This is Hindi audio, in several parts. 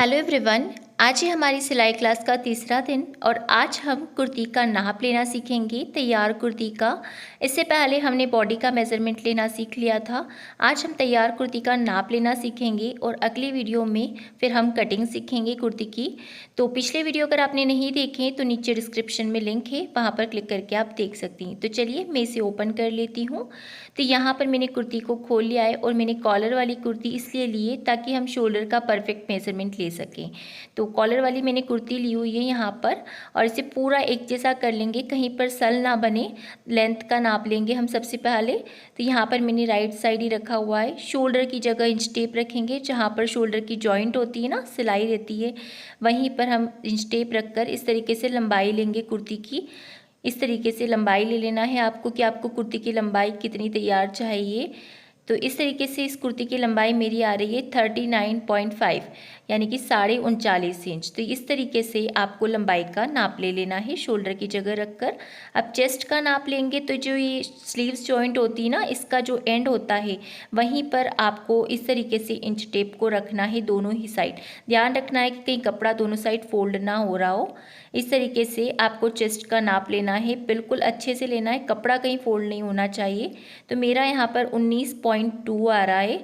Hello everyone. आज है हमारी सिलाई क्लास का तीसरा दिन और आज हम कुर्ती का नाप लेना सीखेंगे, तैयार कुर्ती का। इससे पहले हमने बॉडी का मेज़रमेंट लेना सीख लिया था। आज हम तैयार कुर्ती का नाप लेना सीखेंगे और अगली वीडियो में फिर हम कटिंग सीखेंगे कुर्ती की। तो पिछले वीडियो अगर आपने नहीं देखे तो नीचे डिस्क्रिप्शन में लिंक है, वहाँ पर क्लिक करके आप देख सकती हैं। तो चलिए मैं इसे ओपन कर लेती हूँ। तो यहाँ पर मैंने कुर्ती को खोल लिया है और मैंने कॉलर वाली कुर्ती इसलिए ली है ताकि हम शोल्डर का परफेक्ट मेज़रमेंट ले सकें। तो कॉलर वाली मैंने कुर्ती ली हुई है यहाँ पर और इसे पूरा एक जैसा कर लेंगे, कहीं पर सल ना बने। लेंथ का नाप लेंगे हम सबसे पहले। तो यहाँ पर मैंने राइट साइड ही रखा हुआ है। शोल्डर की जगह इंच टेप रखेंगे, जहाँ पर शोल्डर की जॉइंट होती है ना, सिलाई रहती है, वहीं पर हम इंच टेप रखकर इस तरीके से लंबाई लेंगे कुर्ती की। इस तरीके से लंबाई ले लेना है आपको कि आपको कुर्ती की लंबाई कितनी तैयार चाहिए। तो इस तरीके से इस कुर्ती की लंबाई मेरी आ रही है 39.5 यानी कि 39.5 इंच। तो इस तरीके से आपको लंबाई का नाप ले लेना है शोल्डर की जगह रखकर। अब चेस्ट का नाप लेंगे तो जो ये स्लीव्स जॉइंट होती है ना, इसका जो एंड होता है वहीं पर आपको इस तरीके से इंच टेप को रखना है दोनों ही साइड। ध्यान रखना है कि कहीं कपड़ा दोनों साइड फोल्ड ना हो रहा हो। इस तरीके से आपको चेस्ट का नाप लेना है, बिल्कुल अच्छे से लेना है, कपड़ा कहीं फोल्ड नहीं होना चाहिए। तो मेरा यहाँ पर 19.2 आ रहा है।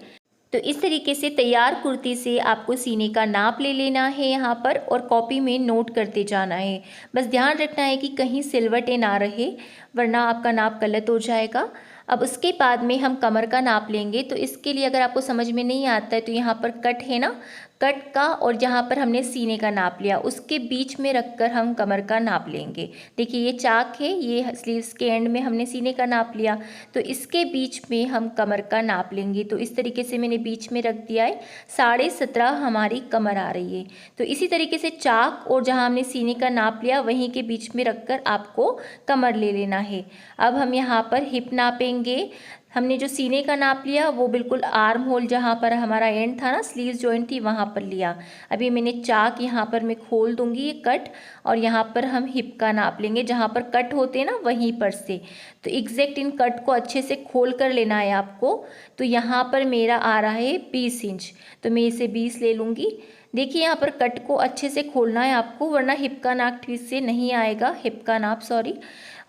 तो इस तरीके से तैयार कुर्ती से आपको सीने का नाप ले लेना है यहाँ पर और कॉपी में नोट करते जाना है। बस ध्यान रखना है कि कहीं सिलवटें ना रहे, वरना आपका नाप गलत हो जाएगा। अब उसके बाद में हम कमर का नाप लेंगे। तो इसके लिए अगर आपको समझ में नहीं आता है तो यहाँ पर कट है ना, कट का और जहाँ पर हमने सीने का नाप लिया उसके बीच में रखकर हम कमर का नाप लेंगे। देखिए ये चाक है, ये स्लीव्स के एंड में हमने सीने का नाप लिया, तो इसके बीच में हम कमर का नाप लेंगे। तो इस तरीके से मैंने बीच में रख दिया है। 17.5 हमारी कमर आ रही है। तो इसी तरीके से चाक और जहाँ हमने सीने का नाप लिया वहीं के बीच में रखकर आपको कमर ले लेना है। अब हम यहाँ पर हिप नापेंगे। हमने जो सीने का नाप लिया वो बिल्कुल आर्म होल जहाँ पर हमारा एंड था ना, स्लीव्स जॉइंट थी, वहाँ पर लिया। अभी मैंने चाक यहाँ पर मैं खोल दूंगी ये कट, और यहाँ पर हम हिप का नाप लेंगे, जहाँ पर कट होते हैं ना वहीं पर से। तो एग्जैक्ट इन कट को अच्छे से खोल कर लेना है आपको। तो यहाँ पर मेरा आ रहा है 20 इंच, तो मैं इसे 20 ले लूँगी। देखिए यहाँ पर कट को अच्छे से खोलना है आपको, वरना हिप का नाप ठीक से नहीं आएगा, हिप का नाप सॉरी।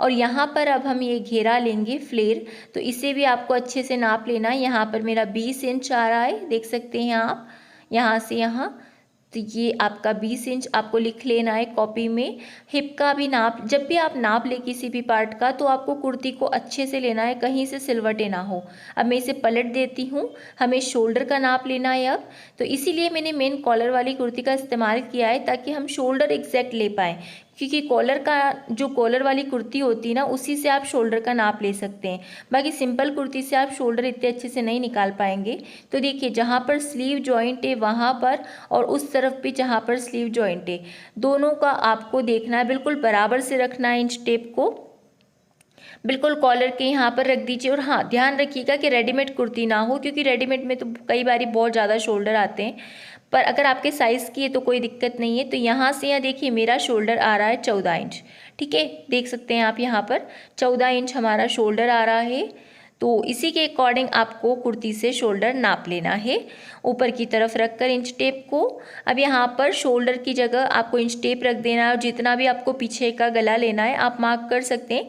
और यहाँ पर अब हम ये घेरा लेंगे फ्लेयर, तो इसे भी आपको अच्छे से नाप लेना है। यहाँ पर मेरा 20 इंच आ रहा है, देख सकते हैं आप, यहाँ से यहाँ। तो ये आपका 20 इंच आपको लिख लेना है कॉपी में। हिप का भी नाप, जब भी आप नाप ले किसी भी पार्ट का तो आपको कुर्ती को अच्छे से लेना है, कहीं से सिलवटे ना हो। अब मैं इसे पलट देती हूँ। हमें शोल्डर का नाप लेना है अब। तो इसीलिए मैंने मेन कॉलर वाली कुर्ती का इस्तेमाल किया है ताकि हम शोल्डर एग्जैक्ट ले पाएँ, क्योंकि कॉलर का जो कॉलर वाली कुर्ती होती है ना, उसी से आप शोल्डर का नाप ले सकते हैं। बाकी सिंपल कुर्ती से आप शोल्डर इतने अच्छे से नहीं निकाल पाएंगे। तो देखिए जहाँ पर स्लीव जॉइंट है वहाँ पर और उस तरफ भी जहाँ पर स्लीव जॉइंट है, दोनों का आपको देखना है, बिल्कुल बराबर से रखना है। इंच टेप को बिल्कुल कॉलर के यहाँ पर रख दीजिए। और हाँ, ध्यान रखिएगा कि रेडीमेड कुर्ती ना हो, क्योंकि रेडीमेड में तो कई बार बहुत ज़्यादा शोल्डर आते हैं। पर अगर आपके साइज़ की है तो कोई दिक्कत नहीं है। तो यहाँ से यहाँ देखिए मेरा शोल्डर आ रहा है 14 इंच, ठीक है, देख सकते हैं आप यहाँ पर 14 इंच हमारा शोल्डर आ रहा है। तो इसी के अकॉर्डिंग आपको कुर्ती से शोल्डर नाप लेना है, ऊपर की तरफ रखकर इंच टेप को। अब यहाँ पर शोल्डर की जगह आपको इंच टेप रख देना है और जितना भी आपको पीछे का गला लेना है आप मार्क कर सकते हैं।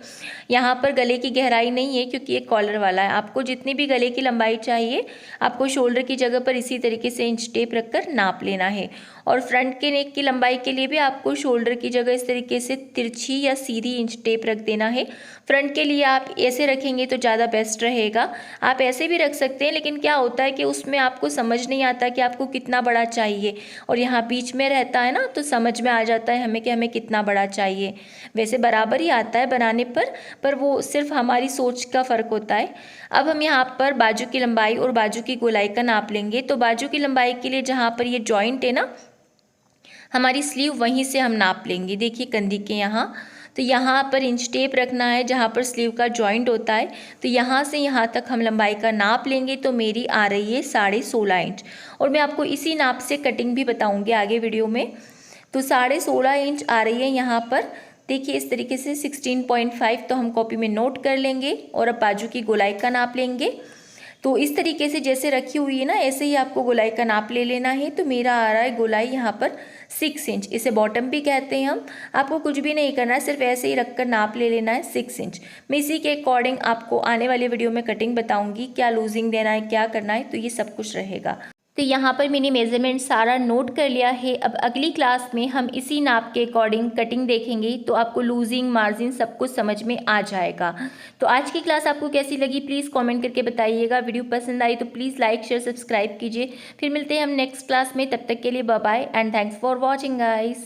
यहाँ पर गले की गहराई नहीं है क्योंकि ये कॉलर वाला है। आपको जितनी भी गले की लंबाई चाहिए आपको शोल्डर की जगह पर इसी तरीके से इंच टेप रखकर नाप लेना है। और फ्रंट के नेक की लंबाई के लिए भी आपको शोल्डर की जगह इस तरीके से तिरछी या सीधी इंच टेप रख देना है। फ्रंट के लिए आप ऐसे रखेंगे तो ज़्यादा बेस्ट रहेगा। आप ऐसे भी रख सकते हैं, लेकिन क्या होता है कि उसमें आपको समझ नहीं आता कि आपको कितना बड़ा चाहिए, और यहाँ बीच में रहता है ना, तो समझ में आ जाता है हमें कि हमें कितना बड़ा चाहिए। वैसे बराबर ही आता है बनाने पर वो सिर्फ हमारी सोच का फ़र्क होता है। अब हम यहाँ पर बाजू की लंबाई और बाजू की गोलाई का नाप लेंगे। तो बाजू की लंबाई के लिए जहाँ पर ये जॉइंट है ना हमारी स्लीव, वहीं से हम नाप लेंगे। देखिए कंधी के यहाँ, तो यहाँ पर इंच टेप रखना है जहाँ पर स्लीव का जॉइंट होता है। तो यहाँ से यहाँ तक हम लंबाई का नाप लेंगे। तो मेरी आ रही है 16.5 इंच, और मैं आपको इसी नाप से कटिंग भी बताऊँगी आगे वीडियो में। तो 16.5 इंच आ रही है यहाँ पर। देखिए इस तरीके से 16.5 तो हम कॉपी में नोट कर लेंगे। और अब बाजू की गोलाई का नाप लेंगे। तो इस तरीके से जैसे रखी हुई है ना, ऐसे ही आपको गोलाई का नाप ले लेना है। तो मेरा आ रहा है गोलाई यहाँ पर 6 इंच, इसे बॉटम भी कहते हैं हम। आपको कुछ भी नहीं करना है, सिर्फ ऐसे ही रखकर नाप ले लेना है 6 इंच। मैं इसी के अकॉर्डिंग आपको आने वाले वीडियो में कटिंग बताऊंगी, क्या लूजिंग देना है, क्या करना है, तो ये सब कुछ रहेगा। तो यहाँ पर मैंने मेज़रमेंट सारा नोट कर लिया है। अब अगली क्लास में हम इसी नाप के अकॉर्डिंग कटिंग देखेंगे, तो आपको लूजिंग मार्जिन सब कुछ समझ में आ जाएगा। तो आज की क्लास आपको कैसी लगी प्लीज़ कमेंट करके बताइएगा। वीडियो पसंद आई तो प्लीज़ लाइक शेयर सब्सक्राइब कीजिए। फिर मिलते हैं हम नेक्स्ट क्लास में, तब तक के लिए bye bye and thanks for watching guys.